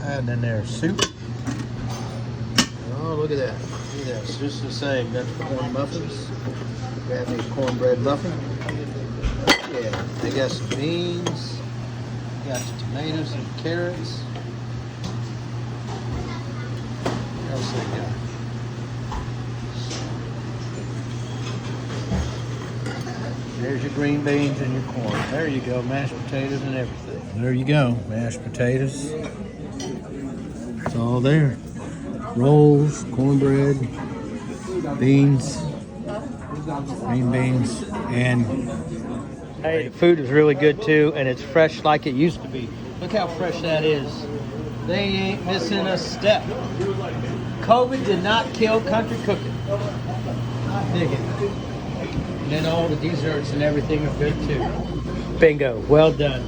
And then there's soup. Oh, look at that. Look at that. It's just the same. Got the corn muffins. Grab me a cornbread muffin. Yeah, they got some beans. Got some tomatoes and carrots. What else they got? There's your green beans and your corn. There you go, mashed potatoes and everything. There you go, mashed potatoes. It's all there. Rolls, cornbread, beans, green beans, and hey, the food is really good too, and it's fresh like it used to be. Look how fresh that is. They ain't missing a step. COVID did not kill country cooking. Dig it. And then all the desserts and everything are good too. Bingo. Well done.